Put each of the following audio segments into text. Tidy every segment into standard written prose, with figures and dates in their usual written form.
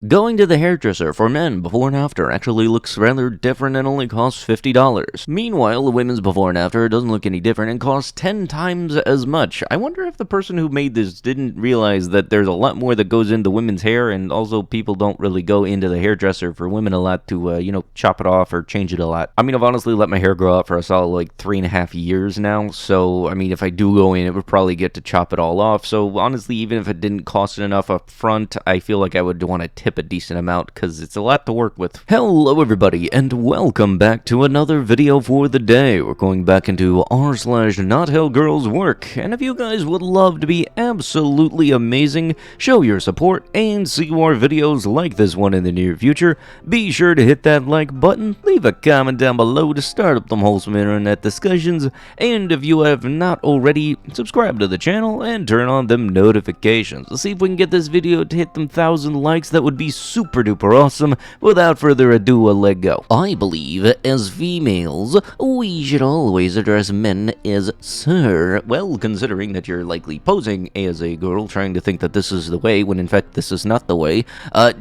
Going to the hairdresser for men before and after actually looks rather different and only costs $50. Meanwhile, the women's before and after doesn't look any different and costs 10 times as much. I wonder if the person who made this didn't realize that there's a lot more that goes into women's hair, and also people don't really go into the hairdresser for women a lot to, chop it off or change it a lot. I mean, I've honestly let my hair grow out for a solid like 3.5 years now, so I mean, if I do go in, it would probably get to chop it all off. So honestly, even if it didn't cost enough up front, I feel like I would want to tip a decent amount because it's a lot to work with. Hello everybody, and welcome back to another video for the day. We're going back into r/NotHowGirlsWork, and if you guys would love to be absolutely amazing, show your support, and see more videos like this one in the near future, be sure to hit that like button, leave a comment down below to start up them wholesome internet discussions, and if you have not already, subscribe to the channel and turn on them notifications. Let's see if we can get this video to hit them 1,000 likes. That would be super duper awesome. Without further ado, let go. I believe as females, we should always address men as sir. Well, considering that you're likely posing as a girl trying to think that this is the way when in fact this is not the way,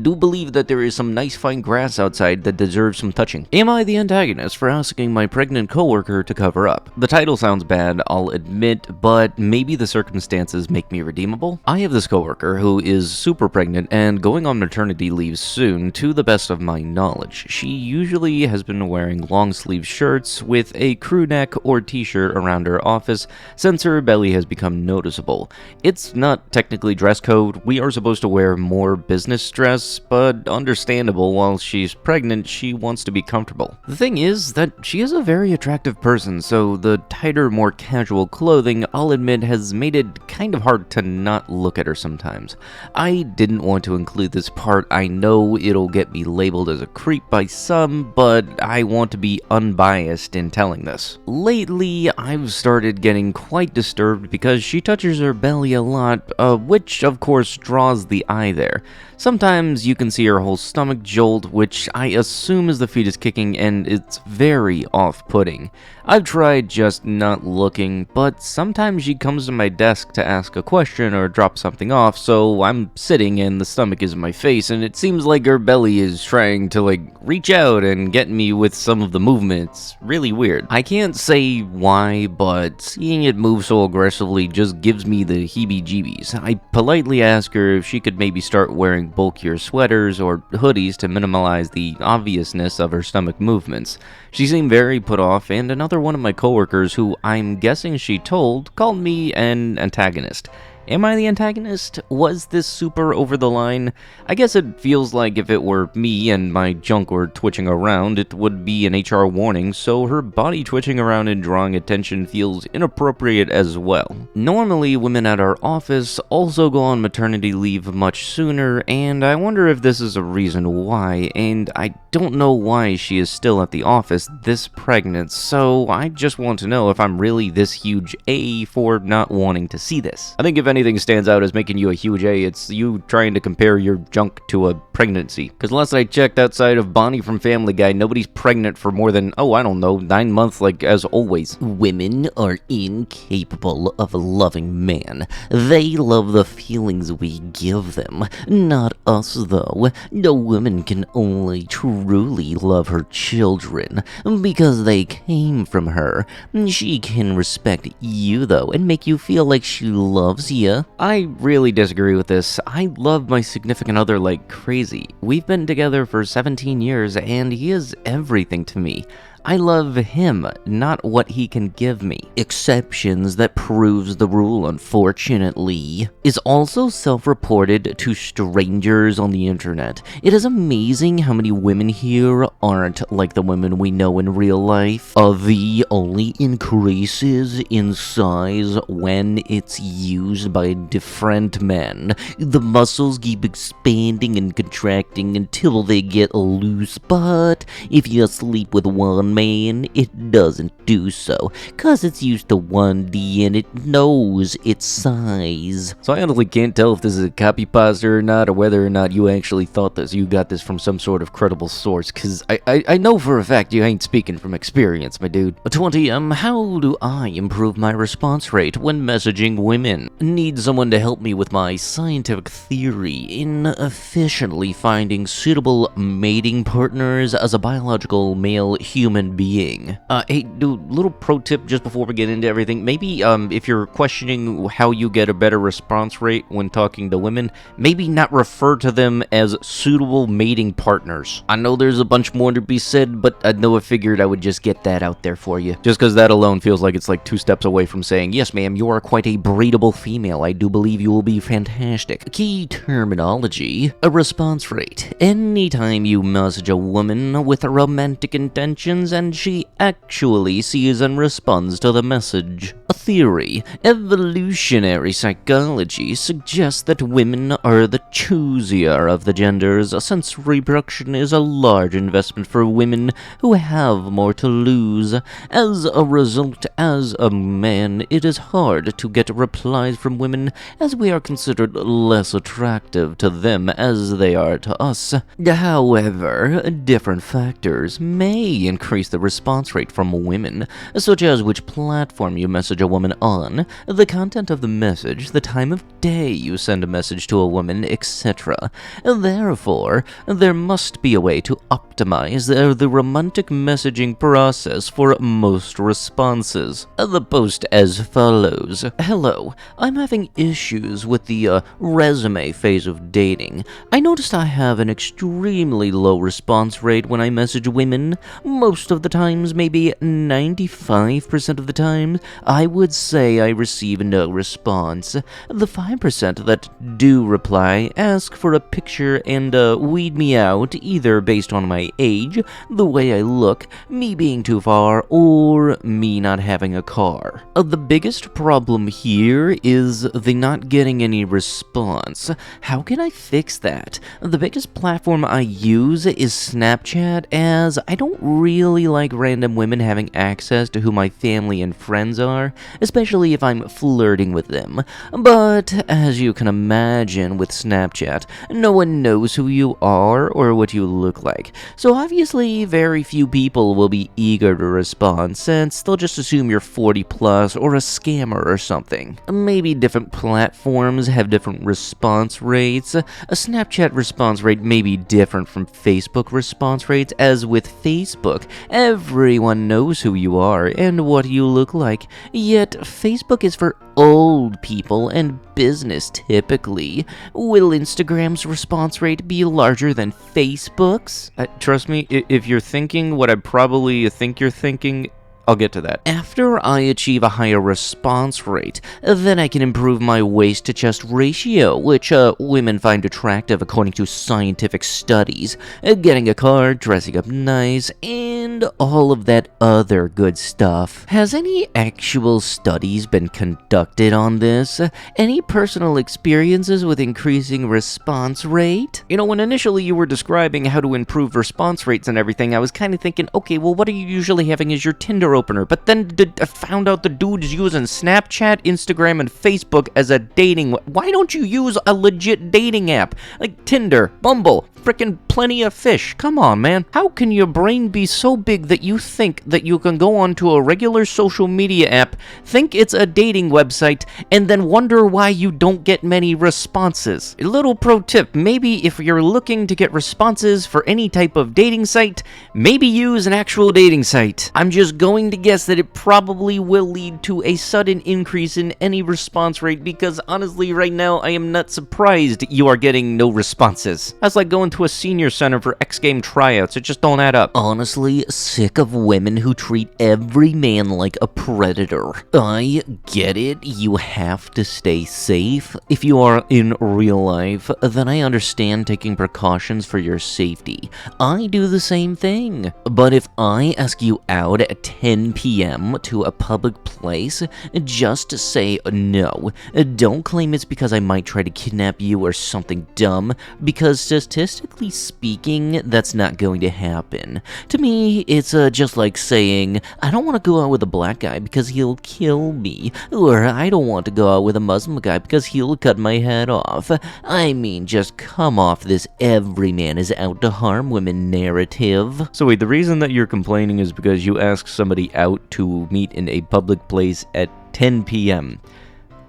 do believe that there is some nice fine grass outside that deserves some touching. Am I the antagonist for asking my pregnant coworker to cover up? The title sounds bad, I'll admit, but maybe the circumstances make me redeemable. I have this coworker who is super pregnant and going on maternity leave soon, to the best of my knowledge. She usually has been wearing long sleeve shirts with a crew neck or t-shirt around her office since her belly has become noticeable. It's not technically dress code, we are supposed to wear more business dress, but understandable, while she's pregnant, she wants to be comfortable. The thing is that she is a very attractive person, so the tighter, more casual clothing, I'll admit, has made it kind of hard to not look at her sometimes. I didn't want to include this part. I know it'll get me labeled as a creep by some, but I want to be unbiased in telling this. Lately, I've started getting quite disturbed because she touches her belly a lot, which of course draws the eye there. Sometimes you can see her whole stomach jolt, which I assume is the fetus kicking, and it's very off-putting. I've tried just not looking, but sometimes she comes to my desk to ask a question or drop something off, so I'm sitting and the stomach is in my face, and it seems like her belly is trying to reach out and get me with some of the movements. Really weird. I can't say why, but seeing it move so aggressively just gives me the heebie-jeebies. I politely ask her if she could maybe start wearing bulkier sweaters or hoodies to minimize the obviousness of her stomach movements. She seemed very put off, and another one of my coworkers, who I'm guessing she told, called me an antagonist. Am I the antagonist? Was this super over the line? I guess it feels like if it were me and my junk were twitching around, it would be an HR warning, so her body twitching around and drawing attention feels inappropriate as well. Normally, women at our office also go on maternity leave much sooner, and I wonder if this is a reason why, and I don't know why she is still at the office this pregnant, so I just want to know if I'm really this huge A for not wanting to see this. I think if anything stands out as making you a huge A, it's you trying to compare your junk to a pregnancy. Because last I checked, outside of Bonnie from Family Guy, nobody's pregnant for more than, 9 months, as always. Women are incapable of loving man. They love the feelings we give them, not us though. No woman can only truly love her children because they came from her. She can respect you though and make you feel like she loves you. I really disagree with this. I love my significant other like crazy. We've been together for 17 years and he is everything to me. I love him, not what he can give me. Exceptions that proves the rule, unfortunately. Is also self-reported to strangers on the internet. It is amazing how many women here aren't like the women we know in real life. The only increases in size when it's used by different men. The muscles keep expanding and contracting until they get loose, but if you sleep with one man, it doesn't do so, cause it's used to 1D and it knows its size. So I honestly can't tell if this is a copy pasta or not, or whether or not you actually thought this, you got this from some sort of credible source, cause I know for a fact you ain't speaking from experience, my dude. 20. How do I improve my response rate when messaging women? Need someone to help me with my scientific theory in efficiently finding suitable mating partners as a biological male human being. Hey, dude, little pro tip just before we get into everything. Maybe, if you're questioning how you get a better response rate when talking to women, maybe not refer to them as suitable mating partners. I know there's a bunch more to be said, but I know I figured I would just get that out there for you. Just because that alone feels like it's like 2 steps away from saying, yes, ma'am, you are quite a breedable female. I do believe you will be fantastic. Key terminology: a response rate. Anytime you message a woman with romantic intentions and she actually sees and responds to the message. A theory: evolutionary psychology suggests that women are the choosier of the genders, since reproduction is a large investment for women who have more to lose. As a result, as a man, it is hard to get replies from women, as we are considered less attractive to them as they are to us. However, different factors may increase the response rate from women, such as which platform you message a woman on, the content of the message, the time of day you send a message to a woman, etc. Therefore, there must be a way to optimize the romantic messaging process for most responses. The post as follows: Hello, I'm having issues with the resume phase of dating. I noticed I have an extremely low response rate when I message women. Most of the times, maybe 95% of the times, I would say I receive no response. The 5% that do reply ask for a picture and weed me out, either based on my age, the way I look, me being too far, or me not having a car. The biggest problem here is the not getting any response. How can I fix that? The biggest platform I use is Snapchat, as I don't really like random women having access to who my family and friends are, especially if I'm flirting with them. But as you can imagine with Snapchat, no one knows who you are or what you look like, so obviously very few people will be eager to respond, since they'll just assume you're 40 plus or a scammer or something. Maybe different platforms have different response rates. A Snapchat response rate may be different from Facebook response rates, as with Facebook, everyone knows who you are and what you look like, yet Facebook is for old people and business typically. Will Instagram's response rate be larger than Facebook's? Trust me, if you're thinking what I probably think you're thinking, I'll get to that. After I achieve a higher response rate, then I can improve my waist-to-chest ratio, which women find attractive according to scientific studies. Getting a car, dressing up nice, and all of that other good stuff. Has any actual studies been conducted on this? Any personal experiences with increasing response rate? You know, when initially you were describing how to improve response rates and everything, I was kind of thinking, okay, well, what are you usually having as your Tinder opener? But then I found out the dude is using Snapchat, Instagram, and Facebook as a dating. Why don't you use a legit dating app like Tinder, Bumble, frickin' Plenty of Fish? Come on, man. How can your brain be so big that you think that you can go onto a regular social media app, think it's a dating website, and then wonder why you don't get many responses? A little pro tip: maybe if you're looking to get responses for any type of dating site, maybe use an actual dating site. I'm just going to guess that it probably will lead to a sudden increase in any response rate, because honestly right now I am not surprised you are getting no responses. That's like going to a senior center for X Game tryouts. It just don't add up. Honestly, sick of women who treat every man like a predator. I get it, you have to stay safe. If you are in real life, then I understand taking precautions for your safety. I do the same thing. But if I ask you out at 10 p.m. to a public place, just say no. Don't claim it's because I might try to kidnap you or something dumb, because statistics practically speaking, that's not going to happen. To me, it's just like saying, I don't want to go out with a black guy because he'll kill me, or I don't want to go out with a Muslim guy because he'll cut my head off. I mean, just come off this every man is out to harm women narrative. So wait, the reason that you're complaining is because you asked somebody out to meet in a public place at 10 p.m.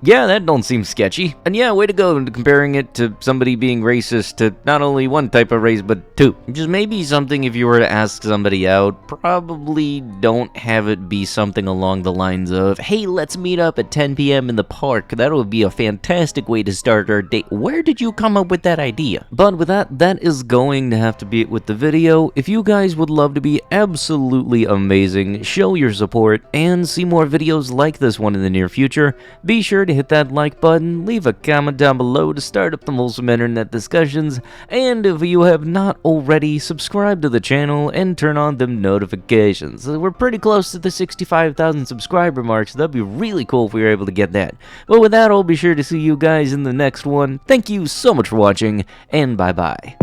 Yeah, that don't seem sketchy. And yeah, way to go comparing it to somebody being racist to not only one type of race, but two. Just maybe something if you were to ask somebody out, probably don't have it be something along the lines of, hey, let's meet up at 10 p.m. in the park. That would be a fantastic way to start our date. Where did you come up with that idea? But with that is going to have to be it with the video. If you guys would love to be absolutely amazing, show your support, and see more videos like this one in the near future, be sure to hit that like button, leave a comment down below to start up the wholesome internet discussions, and if you have not already, subscribe to the channel and turn on them notifications. We're pretty close to the 65,000 subscriber mark, so that'd be really cool if we were able to get that. But with that, I'll be sure to see you guys in the next one. Thank you so much for watching, and bye-bye.